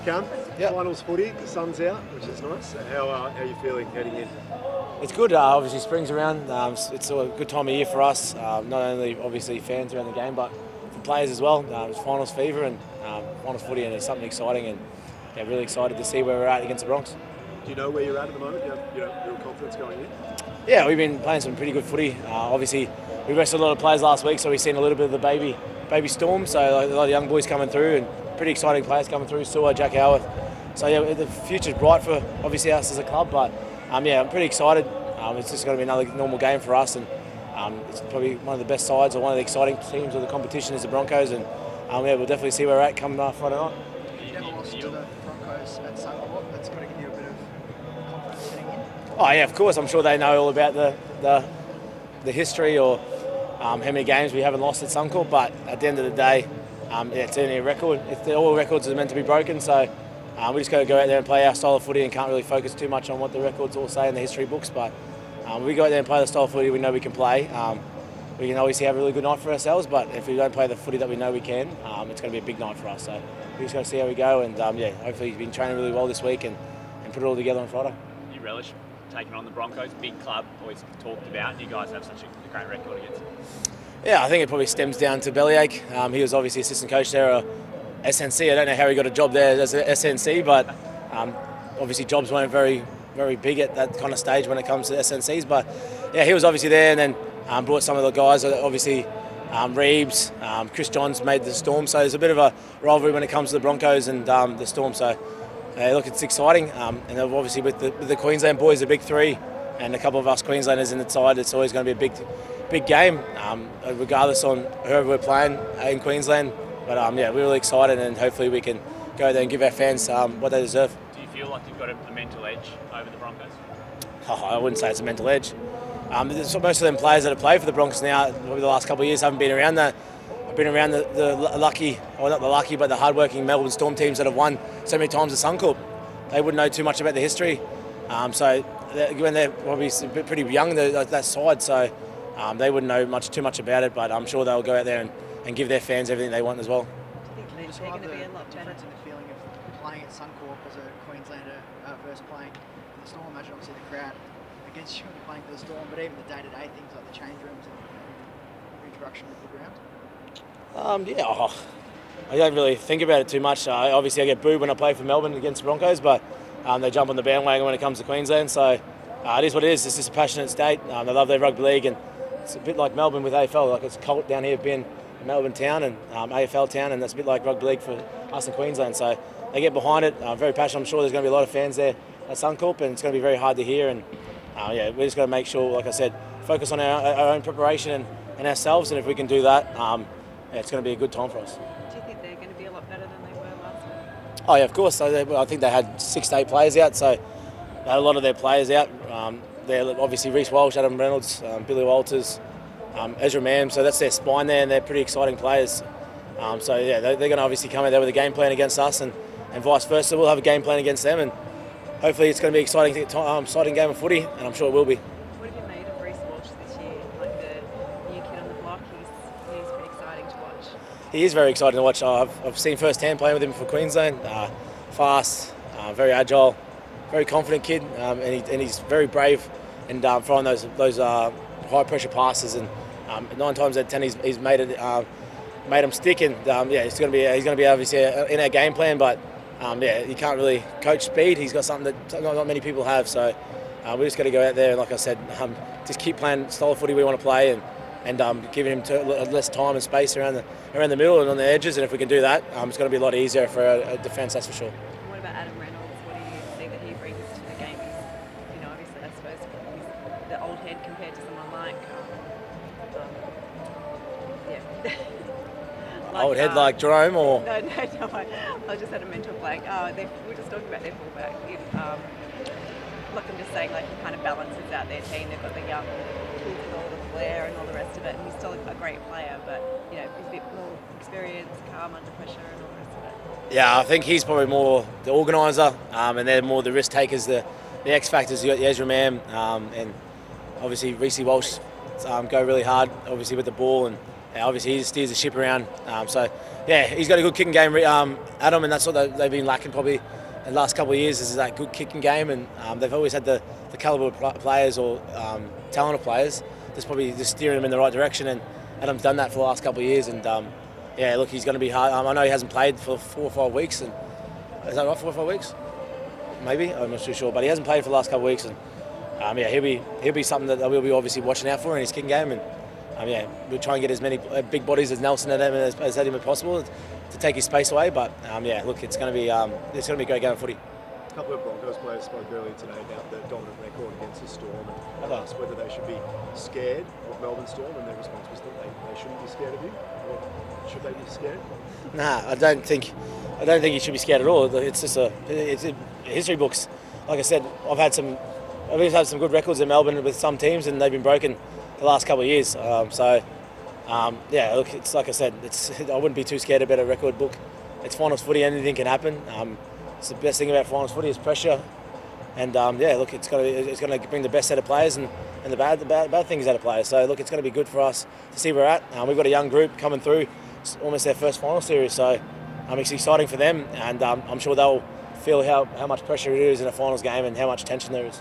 Cam, Yep. finals footy, the sun's out, which is nice. How are you feeling heading in? It's good. Obviously, spring's around. It's a good time of year for us. Not only obviously fans around the game, but for players as well. It's finals fever and finals footy, and it's something exciting. And yeah, really excited to see where we're at against the Bronx. Do you know where you're at the moment? Do you have real confidence going in? Yeah, we've been playing some pretty good footy. Obviously, we rested a lot of players last week, so we've seen a little bit of the baby storm. So a lot of young boys coming through, and pretty exciting players coming through. Still, Jack Howarth. So yeah, the future's bright for obviously us as a club. But yeah, I'm pretty excited. It's just going to be another normal game for us, and it's probably one of the best sides or one of the exciting teams of the competition is the Broncos, and yeah, we'll definitely see where we're at come Friday night. You never lost to the Broncos at Suncorp. That's got to give you a bit of confidence heading in. Oh yeah, of course. I'm sure they know all about the history or how many games we haven't lost at Suncorp. But at the end of the day, yeah, it's only a record. All records are meant to be broken, so we just got to go out there and play our style of footy and can't really focus too much on what the records all say in the history books. But we go out there and play the style of footy we know we can play. We can obviously have a really good night for ourselves, but if we don't play the footy that we know we can, it's going to be a big night for us. So we just got to see how we go, and yeah, hopefully he's been training really well this week and put it all together on Friday. You relish taking on the Broncos, big club, always talked about. You guys have such a great record against them. Yeah, I think it probably stems down to Bellyache. He was obviously assistant coach there at SNC. I don't know how he got a job there as an SNC, but obviously jobs weren't very big at that kind of stage when it comes to SNCs. But yeah, he was obviously there, and then brought some of the guys. Obviously, Reeves, Chris Johns made the Storm. So there's a bit of a rivalry when it comes to the Broncos and the Storm. So look, it's exciting. And obviously with the Queensland boys, the big three, and a couple of us Queenslanders in the side, it's always going to be a big game, regardless on whoever we're playing in Queensland. But yeah, we're really excited, and hopefully we can go there and give our fans what they deserve. Do you feel like you've got a mental edge over the Broncos? Oh, I wouldn't say it's a mental edge. Most of them players that have played for the Broncos now, probably the last couple of years, haven't been around that. I've been around the lucky, or not the lucky, but the hard-working Melbourne Storm teams that have won so many times at Suncorp. They wouldn't know too much about the history. So when they're probably pretty young, that side, so they wouldn't know too much about it. But I'm sure they'll go out there and give their fans everything they want as well. Do you think they're going to be a lot different in the feeling of playing at Suncorp as a Queenslander versus playing for the Storm? Imagine obviously the crowd against you when you're playing for the Storm, but even the day-to-day things like the change rooms and interaction with the ground. Yeah, I don't really think about it too much. Obviously, I get booed when I play for Melbourne against the Broncos, but they jump on the bandwagon when it comes to Queensland. So it is what it is. It's just a passionate state. They love their rugby league, and it's a bit like Melbourne with AFL. Like, it's a cult down here being a Melbourne town and AFL town, and that's a bit like rugby league for us in Queensland. So they get behind it. Very passionate. I'm sure there's going to be a lot of fans there at Suncorp, and it's going to be very hard to hear. And yeah, we're just going to make sure, like I said, focus on our own preparation and ourselves. And if we can do that, yeah, it's going to be a good time for us. Do you think they're going to be a lot better than they were last week? Oh yeah, of course. I think they had 6 to 8 players out, so they had a lot of their players out. They're obviously Reece Walsh, Adam Reynolds, Billy Walters, Ezra Mam. So that's their spine there, and they're pretty exciting players. So yeah, they're going to obviously come out there with a game plan against us, and vice versa. We'll have a game plan against them, and hopefully it's going to be an exciting game of footy, and I'm sure it will be. What have you made of Reece Walsh this year? Like the new kid on the block, he's pretty exciting to watch. He is very exciting to watch. I've seen firsthand playing with him for Queensland. Fast, very agile, very confident kid, and he's very brave and throwing those high pressure passes. And 9 times out of 10 he's made him stick. And yeah, he's going to be obviously in our game plan. But yeah, you can't really coach speed. He's got something that not many people have. So we just got to go out there and, like I said, just keep playing the style of footy we want to play, and giving him less time and space around the middle and on the edges. And if we can do that, it's going to be a lot easier for a defence, that's for sure. What about Adam Reynolds? What do you see that he brings to the game? He's, obviously, I suppose he's the old head compared to someone like, yeah. Old head like Jerome, or? No, I just had a mental blank. We were just talking about their fullback. Like I'm just saying, like he kind of balances out their team. They've got the young kids and all the flair and all the rest of it, and he's still a great player, but he's a bit more experienced, calm under pressure and all the rest of it. Yeah, I think he's probably more the organiser, and they're more the risk takers, the X factors. You got the Ezra Mam, and obviously Reece Walsh go really hard, obviously with the ball, and obviously he steers the ship around. So Yeah, he's got a good kicking game, Adam, and that's what they've been lacking probably in the last couple of years, is that good kicking game, and they've always had the calibre of players or talented players. That's probably just steering them in the right direction, and Adam's done that for the last couple of years, and yeah, look, he's going to be hard. I know he hasn't played for 4 or 5 weeks, and is that right, 4 or 5 weeks? Maybe, I'm not too sure, but he hasn't played for the last couple of weeks, and yeah, he'll be something that we'll be obviously watching out for in his kicking game, and yeah, we'll try and get as many big bodies as Nelson at him as possible to take his space away. But yeah, look, it's going to be a great game of footy. A couple of Broncos players spoke earlier today about the dominant record against the Storm, and asked whether they should be scared of Melbourne Storm, and their response was that they shouldn't be scared of you. Or should they be scared? Nah, I don't think you should be scared at all. It's just it's history books. Like I said, I've had some good records in Melbourne with some teams, and they've been broken the last couple of years. Yeah, look, it's like I said, I wouldn't be too scared about a record book. It's finals footy, anything can happen. It's the best thing about finals footy is pressure, and yeah, look, it's going to bring the best set of players and the bad things out of players. So look, it's going to be good for us to see where we're at. We've got a young group coming through, it's almost their first final series, so it's exciting for them, and I'm sure they'll feel how much pressure it is in a finals game and how much tension there is.